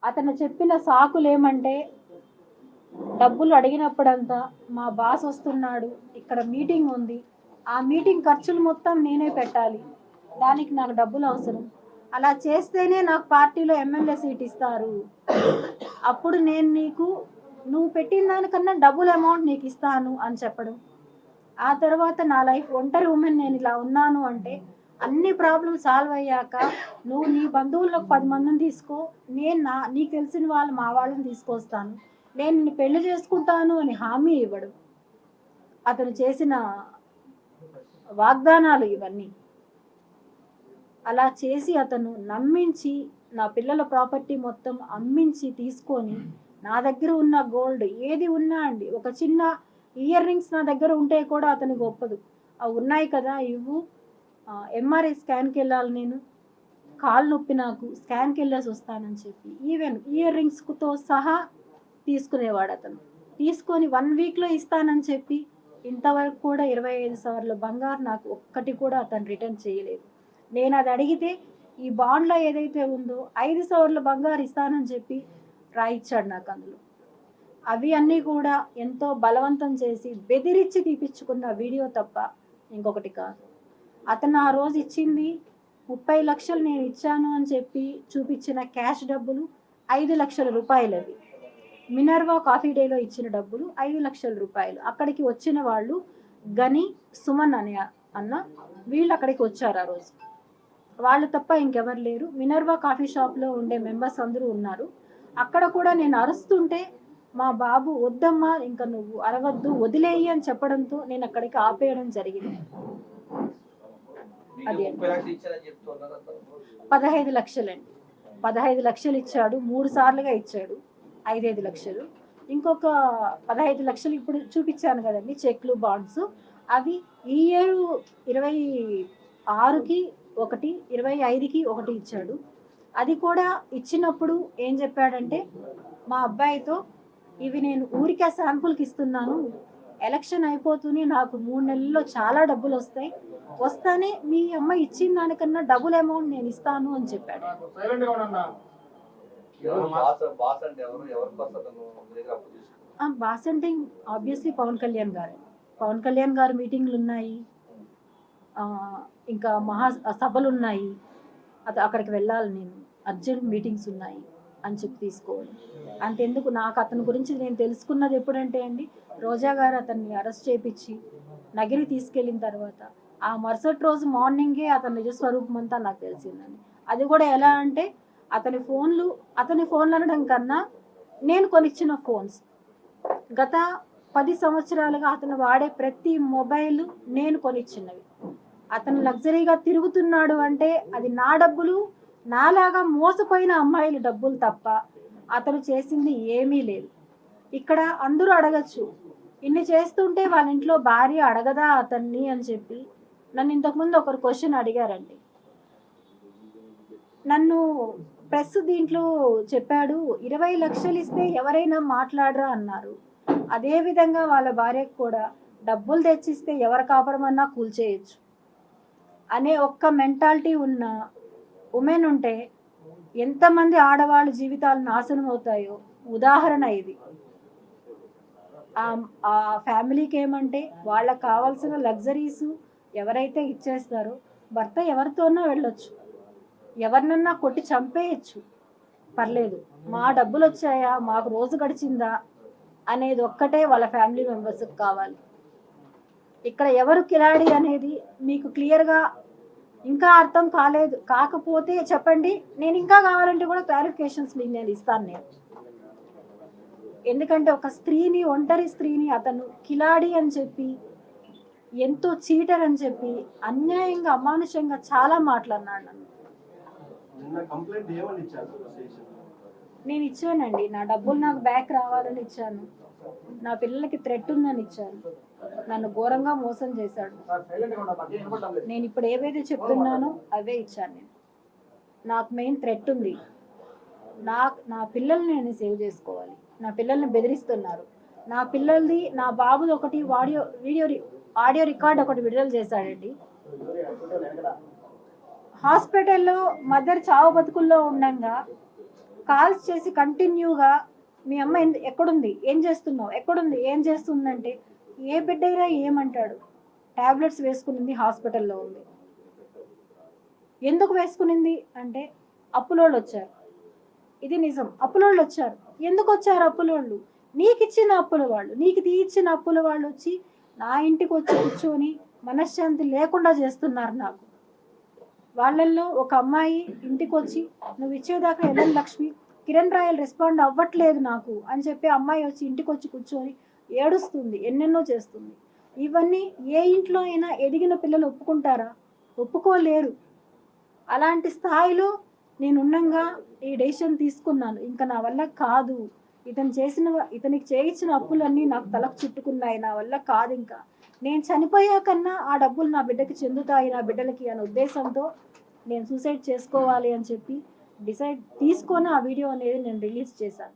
అతను చెప్పిన సాకులు ఏమంటే, డబ్బులు అడిగినప్పుడంతా మా బాస్ వస్తున్నాడు, ఇక్కడ మీటింగ్ ఉంది, ఆ మీటింగ్ ఖర్చులు మొత్తం నేనే పెట్టాలి, దానికి నాకు డబ్బులు అవసరం, అలా చేస్తేనే నాకు పార్టీలో ఎమ్మెల్యే సీట్ ఇస్తారు, అప్పుడు నేను నీకు నువ్వు పెట్టిన దానికన్నా డబుల్ అమౌంట్ నీకు ఇస్తాను అని చెప్పడం. ఆ తర్వాత నా లైఫ్ ఒంటరి ఉమెన్, నేను ఇలా ఉన్నాను అంటే అన్ని ప్రాబ్లమ్ సాల్వ్ అయ్యాక నువ్వు నీ బంధువులకు 10 మందిని తీసుకో, నేను నీకు తెలిసిన వాళ్ళు మా వాళ్ళని తీసుకొస్తాను, నేను నిన్ను పెళ్లి చేసుకుంటాను అని హామీ ఇవ్వడం. అతను చేసిన వాగ్దానాలు ఇవన్నీ. అలా చేసి అతను నమ్మించి నా పిల్లల ప్రాపర్టీ మొత్తం అమ్మించి తీసుకొని నా దగ్గర ఉన్న గోల్డ్ ఏది ఉన్నా అండి, ఒక చిన్న ఇయర్ రింగ్స్ నా దగ్గర ఉంటే కూడా అతనికి ఒప్పదు. అవి ఉన్నాయి కదా ఇవ్వు, ఎంఆర్ఐ స్కాన్కి వెళ్ళాలి, నేను కాలు నొప్పి, నాకు స్కాన్కి వెళ్ళేసి వస్తానని చెప్పి ఈవెన్ ఇయర్ రింగ్స్తో సహా తీసుకునేవాడు అతను. తీసుకొని 1 వీక్లో ఇస్తానని చెప్పి ఇంతవరకు కూడా 25 సవర్ల బంగారు నాకు ఒక్కటి కూడా అతను రిటర్న్ చేయలేదు. నేను అది అడిగితే ఈ బాండ్లో ఏదైతే ఉందో 5 సవర్ల బంగారు ఇస్తానని చెప్పి రాయిచ్చాడు నాకు అందులో. అవి అన్నీ కూడా ఎంతో బలవంతం చేసి బెదిరించి తీపిచ్చుకున్న వీడియో తప్ప ఇంకొకటి కాదు. అతను ఆ రోజు ఇచ్చింది 30 లక్షలు నేను ఇచ్చాను అని చెప్పి చూపించిన క్యాష్ డబ్బులు 5 లక్షల రూపాయలు. అవి మినర్వా కాఫీ డేలో ఇచ్చిన డబ్బులు 5 లక్షల రూపాయలు. అక్కడికి వచ్చిన వాళ్ళు గని, సుమన్ అన్న వీళ్ళు అక్కడికి వచ్చారు ఆ రోజు. వాళ్ళు తప్ప ఇంకెవరు లేరు. మినర్వా కాఫీ షాప్లో ఉండే మెంబర్స్ అందరూ ఉన్నారు. అక్కడ కూడా నేను అరుస్తుంటే మా బాబు వద్దమ్మా, ఇంకా నువ్వు అరవద్దు, వదిలేయి అని చెప్పడంతో నేను అక్కడికి ఆపేయడం జరిగింది. అది 15 లక్షలండి. 15 లక్షలు ఇచ్చాడు, 3 సార్లుగా ఇచ్చాడు, 5 లక్షలు. ఇంకొక 15 లక్షలు ఇప్పుడు చూపించాను కదండి చెక్లు, బాండ్స్. అవి ఈ ఇయర్ 26కి ఒకటి, 25కి ఒకటి ఇచ్చాడు. అది కూడా ఇచ్చినప్పుడు ఏం చెప్పాడంటే మా అబ్బాయితో, ఇవి నేను ఊరికే శాంపుల్కి ఇస్తున్నాను, ఎలక్షన్ అయిపోతూనే నాకు 3 నెలల్లో చాలా డబ్బులు వస్తానే మీ అమ్మ ఇచ్చిన దానికన్నా డబుల్ అమౌంట్ నేను ఇస్తాను అని చెప్పాడు. బాస్ అంటే ఆబ్వియస్లీ పవన్ కళ్యాణ్ గారు. పవన్ కళ్యాణ్ గారు మీటింగ్లు ఉన్నాయి, ఇంకా సభలు ఉన్నాయి, అక్కడికి వెళ్ళాలి, నేను అర్జెంట్ మీటింగ్స్ ఉన్నాయి అని చెప్పి తీసుకోవాలి. అంతెందుకు, నాకు అతని గురించి నేను తెలుసుకున్నది ఎప్పుడంటే అండి, రోజా గారు అతన్ని అరెస్ట్ చేయించి నగిరి తీసుకెళ్ళిన తర్వాత ఆ మరుసటి రోజు మార్నింగే అతని నిజస్వరూపం అంతా నాకు తెలిసిందండి. అది కూడా ఎలా అంటే అతని ఫోన్లు అనడం కన్నా నేను కొనిచ్చిన ఫోన్స్, గత 10 సంవత్సరాలుగా అతను వాడే ప్రతి మొబైల్ నేను కొనిచ్చినవి. అతను లగ్జరీగా తిరుగుతున్నాడు అంటే అది నా డబ్బులు, నాలాగా మోసపోయిన అమ్మాయిల డబ్బులు తప్ప అతను చేసింది ఏమీ లేదు. ఇక్కడ అందరూ అడగచ్చు, ఇన్ని చేస్తుంటే వాళ్ళ ఇంట్లో భార్య అడగదా అతన్ని అని చెప్పి. నన్ను ఇంతకుముందు ఒకరు క్వశ్చన్ అడిగారండి, నన్ను ప్రెస్ దీంట్లో చెప్పాడు 20 లక్షలు ఇస్తే ఎవరైనా మాట్లాడరా అన్నారు. అదేవిధంగా వాళ్ళ భార్యకు కూడా డబ్బులు తెచ్చిస్తే ఎవరి కాపురమన్నా కూల్చేయచ్చు అనే ఒక్క మెంటాలిటీ ఉన్న ఉమెన్ ఉంటే ఎంతమంది ఆడవాళ్ళ జీవితాలు నాశనం అవుతాయో ఉదాహరణ ఇది. ఆ ఫ్యామిలీకి ఏమంటే వాళ్ళకి కావాల్సిన లగ్జరీస్ ఎవరైతే ఇచ్చేస్తారో భర్త ఎవరితోనో వెళ్ళొచ్చు, ఎవరినన్నా కొట్టి చంపేయచ్చు, పర్లేదు, మా డబ్బులు వచ్చాయా, మాకు రోజు గడిచిందా అనేది ఒక్కటే వాళ్ళ ఫ్యామిలీ మెంబర్స్కి కావాలి. ఇక్కడ ఎవరు కిలాడి అనేది మీకు క్లియర్గా ఇంకా అర్థం కాకపోతే చెప్పండి, నేను ఇంకా కావాలంటే కూడా క్లారిఫికేషన్స్ మీకు నేను ఇస్తాను నేను. ఎందుకంటే ఒక స్త్రీని, ఒంటరి స్త్రీని అతను కిలాడి అని చెప్పి, ఎంతో చీటర్ అని చెప్పి అన్యాయంగా, అమానుషంగా చాలా మాట్లాడినాడు నన్ను. నేను ఇచ్చానండి, నా డబ్బులు నాకు బ్యాక్ రావాలని ఇచ్చాను, నా పిల్లలకి థ్రెట్ ఉందని ఇచ్చాను, నన్ను ఘోరంగా మోసం చేశాడు. నేను ఇప్పుడు ఏవైతే చెప్తున్నానో అవే ఇచ్చాను. నాకు మెయిన్ థ్రెట్ ఉంది, నా పిల్లల్ని నేను సేవ్ చేసుకోవాలి, నా పిల్లల్ని బెదిరిస్తున్నారు, నా పిల్లలది, నా బాబుది ఒకటి ఆడియో రికార్డ్ ఒకటి విడుదల చేశాడండి. హాస్పిటల్లో మదర్ చావు బతుకుల్లో ఉండగా కాల్స్ చేసి కంటిన్యూగా మీ అమ్మ ఎక్కడుంది, ఏం చేస్తున్నావు, ఎక్కడుంది, ఏం చేస్తుందంటే ఏ బిడ్డైనా ఏమంటాడు? టాబ్లెట్స్ వేసుకునింది, హాస్పిటల్లో ఉంది. ఎందుకు వేసుకునింది అంటే అప్పులోళ్ళు వచ్చారు. ఇది నిజం, అప్పులోళ్ళు వచ్చారు. ఎందుకు వచ్చారు అప్పులోళ్ళు? నీకు ఇచ్చిన అప్పుల వాళ్ళు, నీకు తీర్చిన అప్పుల వాళ్ళు వచ్చి నా ఇంటికి వచ్చి కూర్చొని మనశ్శాంతి లేకుండా చేస్తున్నారు నాకు. వాళ్ళల్లో ఒక అమ్మాయి ఇంటికి వచ్చి నువ్వు ఇచ్చేదాకా ఎల్ఎన్ లక్ష్మి, కిరణ్ రాయల్ రెస్పాండ్ అవ్వట్లేదు నాకు అని చెప్పి అమ్మాయి వచ్చి ఇంటికి వచ్చి కూర్చొని ఏడుస్తుంది, ఎన్నెన్నో చేస్తుంది. ఇవన్నీ ఏ ఇంట్లో అయినా ఎదిగిన పిల్లలు ఒప్పుకుంటారా? ఒప్పుకోలేరు. అలాంటి స్థాయిలో నేను ఉన్నంగా ఈ డెసిషన్ తీసుకున్నాను. ఇంకా నా వల్ల కాదు, ఇతనికి చేయించిన అప్పులన్నీ నాకు తలకు చుట్టుకున్నాయి, నా వల్ల కాదు, ఇంకా నేను చనిపోయాకన్నా ఆ డబ్బులు నా బిడ్డకి చెందుతాయి, నా బిడ్డలకి అనే ఉద్దేశంతో నేను సూసైడ్ చేసుకోవాలి అని చెప్పి డిసైడ్ తీసుకొని ఆ వీడియో అనేది నేను రిలీజ్ చేశాను.